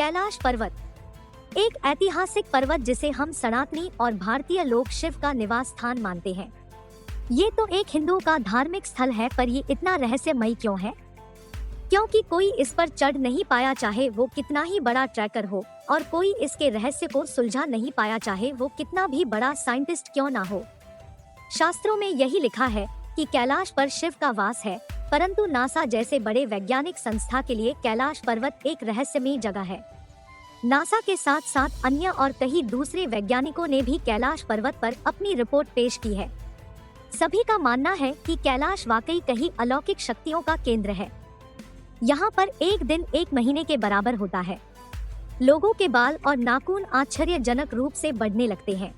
कैलाश पर्वत एक ऐतिहासिक पर्वत जिसे हम सनातनी और भारतीय लोग शिव का निवास स्थान मानते हैं। ये तो एक हिंदुओं का धार्मिक स्थल है, पर ये इतना रहस्यमयी क्यों है? क्योंकि कोई इस पर चढ़ नहीं पाया, चाहे वो कितना ही बड़ा ट्रैकर हो, और कोई इसके रहस्य को सुलझा नहीं पाया, चाहे वो कितना भी बड़ा साइंटिस्ट क्यों ना हो। शास्त्रों में यही लिखा है कि कैलाश पर शिव का वास है, परंतु नासा जैसे बड़े वैज्ञानिक संस्था के लिए कैलाश पर्वत एक रहस्यमयी जगह है। नासा के साथ साथ अन्य और कई दूसरे वैज्ञानिकों ने भी कैलाश पर्वत पर अपनी रिपोर्ट पेश की है। सभी का मानना है कि कैलाश वाकई कई अलौकिक शक्तियों का केंद्र है। यहाँ पर एक दिन एक महीने के बराबर होता है। लोगों के बाल और नाखून आश्चर्यजनक रूप से बढ़ने लगते हैं।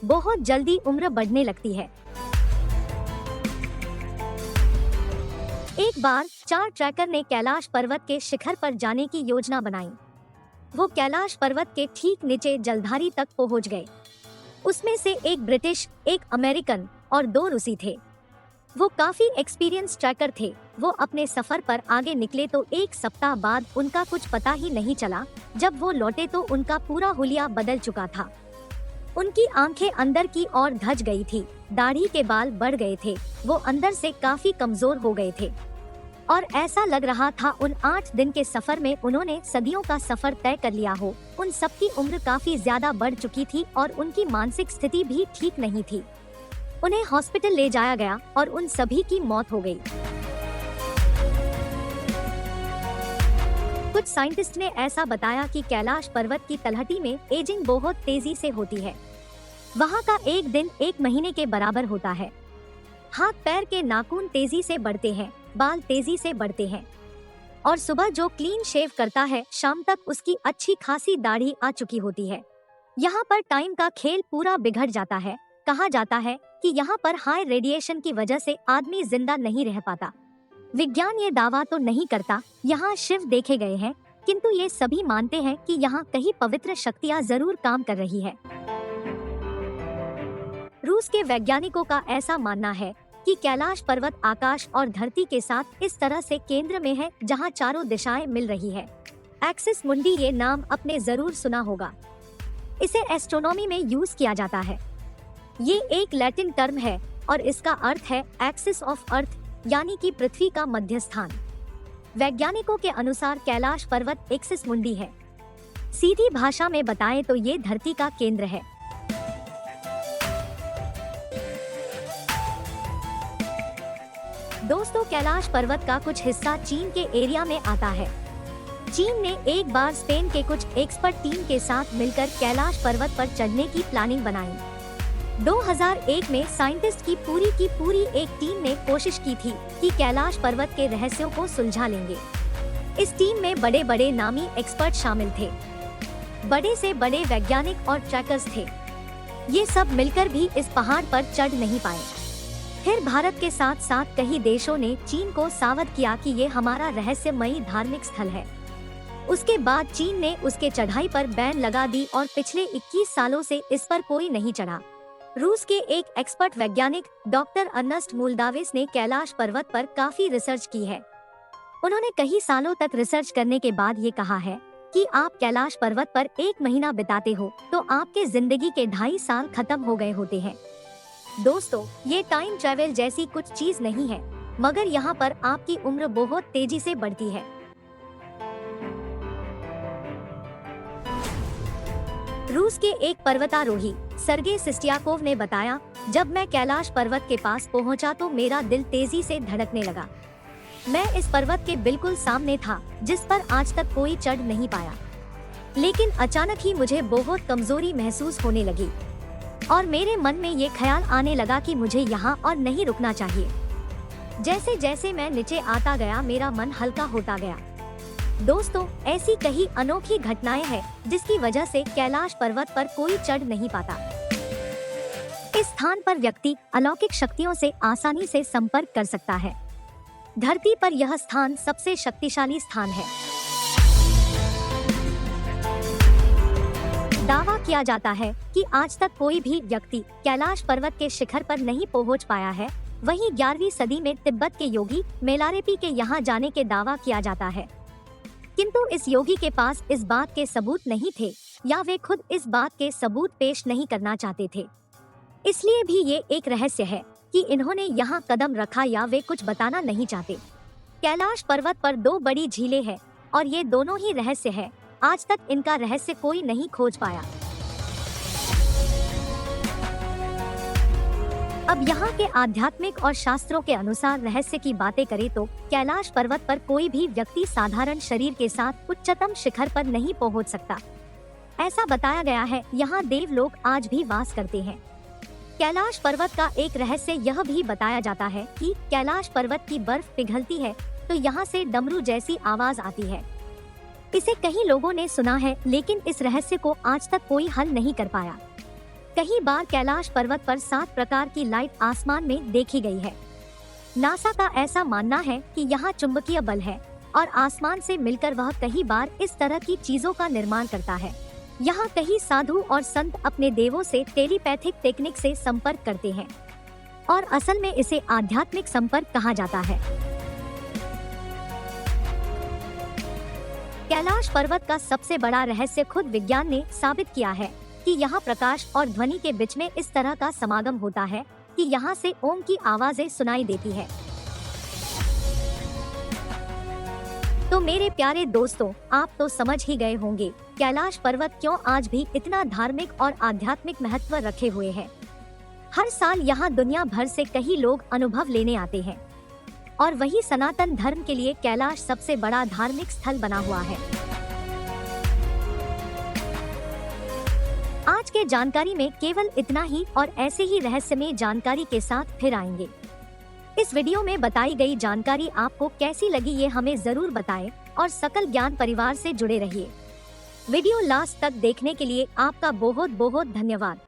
बहुत जल्दी उम्र बढ़ने लगती है। एक बार 4 ट्रैकर ने कैलाश पर्वत के शिखर पर जाने की योजना बनाई। वो कैलाश पर्वत के ठीक नीचे जलधारी तक पहुंच गए। उसमें से एक ब्रिटिश, एक अमेरिकन और 2 रूसी थे। वो काफी एक्सपीरियंस ट्रैकर थे। वो अपने सफर पर आगे निकले तो 1 सप्ताह बाद उनका कुछ पता ही नहीं चला। जब वो लौटे तो उनका पूरा हुलिया बदल चुका था। उनकी आंखें अंदर की ओर धंस गई थी, दाढ़ी के बाल बढ़ गए थे, वो अंदर से काफी कमजोर हो गए थे और ऐसा लग रहा था उन 8 दिन के सफर में उन्होंने सदियों का सफर तय कर लिया हो। उन सबकी उम्र काफी ज्यादा बढ़ चुकी थी और उनकी मानसिक स्थिति भी ठीक नहीं थी। उन्हें हॉस्पिटल ले जाया गया और उन सभी की मौत हो गई। कुछ साइंटिस्ट ने ऐसा बताया कि कैलाश पर्वत की तलहटी में एजिंग बहुत तेजी से होती है। वहाँ का एक दिन एक महीने के बराबर होता है। हाथ पैर के नाखून तेजी से बढ़ते हैं, बाल तेजी से बढ़ते हैं और सुबह जो क्लीन शेव करता है, शाम तक उसकी अच्छी खासी दाढ़ी आ चुकी होती है। यहाँ पर टाइम का खेल पूरा बिगड़ जाता है। कहा जाता है कि यहाँ पर हाई रेडिएशन की वजह से आदमी जिंदा नहीं रह पाता। विज्ञान ये दावा तो नहीं करता यहाँ शिव देखे गए हैं, किंतु ये सभी मानते हैं कि यहाँ कहीं पवित्र शक्तियाँ जरूर काम कर रही है। रूस के वैज्ञानिकों का ऐसा मानना है कि कैलाश पर्वत आकाश और धरती के साथ इस तरह से केंद्र में है जहाँ चारों दिशाएं मिल रही है। एक्सिस मुंडी ये नाम आपने जरूर सुना होगा। इसे एस्ट्रोनॉमी में यूज किया जाता है। ये एक लैटिन टर्म है और इसका अर्थ है एक्सिस ऑफ अर्थ, यानी कि पृथ्वी का मध्य स्थान। वैज्ञानिकों के अनुसार कैलाश पर्वत एक्सिस मुंडी है। सीधी भाषा में बताएं तो ये धरती का केंद्र है। दोस्तों, कैलाश पर्वत का कुछ हिस्सा चीन के एरिया में आता है। चीन ने एक बार स्पेन के कुछ एक्सपर्ट टीम के साथ मिलकर कैलाश पर्वत पर चढ़ने की प्लानिंग बनाई। 2001 में साइंटिस्ट की पूरी एक टीम ने कोशिश की थी कि कैलाश पर्वत के रहस्यों को सुलझा लेंगे। इस टीम में बड़े बड़े नामी एक्सपर्ट शामिल थे। बड़े से बड़े वैज्ञानिक और ट्रैकर्स थे। ये सब मिलकर भी इस पहाड़ पर चढ़ नहीं पाए। फिर भारत के साथ साथ कई देशों ने चीन को सावध किया कि ये हमारा रहस्यमयी धार्मिक स्थल है। उसके बाद चीन ने उसके चढ़ाई पर बैन लगा दी और पिछले 21 सालों से इस पर कोई नहीं चढ़ा। रूस के एक एक्सपर्ट वैज्ञानिक डॉक्टर अर्नेस्ट मोल्डाविस ने कैलाश पर्वत पर काफी रिसर्च की है। उन्होंने कई सालों तक रिसर्च करने के बाद ये कहा है कि आप कैलाश पर्वत पर 1 महीना बिताते हो तो आपके जिंदगी के 2.5 साल खत्म हो गए होते हैं। दोस्तों, ये टाइम ट्रैवल जैसी कुछ चीज नहीं है, मगर यहाँ पर आपकी उम्र बहुत तेजी से बढ़ती है। रूस के एक पर्वतारोही सर्गे सिस्टियाकोव ने बताया, जब मैं कैलाश पर्वत के पास पहुंचा तो मेरा दिल तेजी से धड़कने लगा। मैं इस पर्वत के बिल्कुल सामने था, जिस पर आज तक कोई चढ़ नहीं पाया। लेकिन अचानक ही मुझे बहुत कमजोरी महसूस होने लगी और मेरे मन में ये ख्याल आने लगा कि मुझे यहाँ और नहीं रुकना चाहिए। जैसे जैसे मैं नीचे आता गया, मेरा मन हल्का होता गया। दोस्तों, ऐसी कई अनोखी घटनाएं हैं जिसकी वजह से कैलाश पर्वत पर कोई चढ़ नहीं पाता। इस स्थान पर व्यक्ति अलौकिक शक्तियों से आसानी से संपर्क कर सकता है। धरती पर यह स्थान सबसे शक्तिशाली स्थान है। दावा किया जाता है कि आज तक कोई भी व्यक्ति कैलाश पर्वत के शिखर पर नहीं पहुंच पाया है। वहीं 11वीं सदी में तिब्बत के योगी मेलारेपी के यहाँ जाने के दावा किया जाता है। किंतु इस योगी के पास इस बात के सबूत नहीं थे या वे खुद इस बात के सबूत पेश नहीं करना चाहते थे। इसलिए भी ये एक रहस्य है कि इन्होंने यहाँ कदम रखा या वे कुछ बताना नहीं चाहते। कैलाश पर्वत पर 2 बड़ी झीलें हैं और ये दोनों ही रहस्य है। आज तक इनका रहस्य कोई नहीं खोज पाया। अब यहाँ के आध्यात्मिक और शास्त्रों के अनुसार रहस्य की बातें करें तो कैलाश पर्वत पर कोई भी व्यक्ति साधारण शरीर के साथ उच्चतम शिखर पर नहीं पहुँच सकता। ऐसा बताया गया है यहाँ देवलोक आज भी वास करते हैं। कैलाश पर्वत का एक रहस्य यह भी बताया जाता है कि कैलाश पर्वत की बर्फ पिघलती है तो यहाँ से डमरू जैसी आवाज आती है। इसे कई लोगों ने सुना है, लेकिन इस रहस्य को आज तक कोई हल नहीं कर पाया। कई बार कैलाश पर्वत पर 7 प्रकार की लाइट आसमान में देखी गई है। नासा का ऐसा मानना है कि यहाँ चुंबकीय बल है और आसमान से मिलकर वह कई बार इस तरह की चीजों का निर्माण करता है। यहाँ कई साधु और संत अपने देवों से टेलीपैथिक टेक्निक से संपर्क करते हैं और असल में इसे आध्यात्मिक संपर्क कहा जाता है। कैलाश पर्वत का सबसे बड़ा रहस्य खुद विज्ञान ने साबित किया है कि यहाँ प्रकाश और ध्वनि के बीच में इस तरह का समागम होता है कि यहाँ से ओम की आवाजें सुनाई देती है। तो मेरे प्यारे दोस्तों, आप तो समझ ही गए होंगे कैलाश पर्वत क्यों आज भी इतना धार्मिक और आध्यात्मिक महत्व रखे हुए है। हर साल यहाँ दुनिया भर से कई लोग अनुभव लेने आते हैं और वही सनातन धर्म के लिए कैलाश सबसे बड़ा धार्मिक स्थल बना हुआ है। आज के जानकारी में केवल इतना ही और ऐसे ही रहस्यमय जानकारी के साथ फिर आएंगे। इस वीडियो में बताई गई जानकारी आपको कैसी लगी ये हमें जरूर बताएं और सकल ज्ञान परिवार से जुड़े रहिए। वीडियो लास्ट तक देखने के लिए आपका बहुत बहुत धन्यवाद।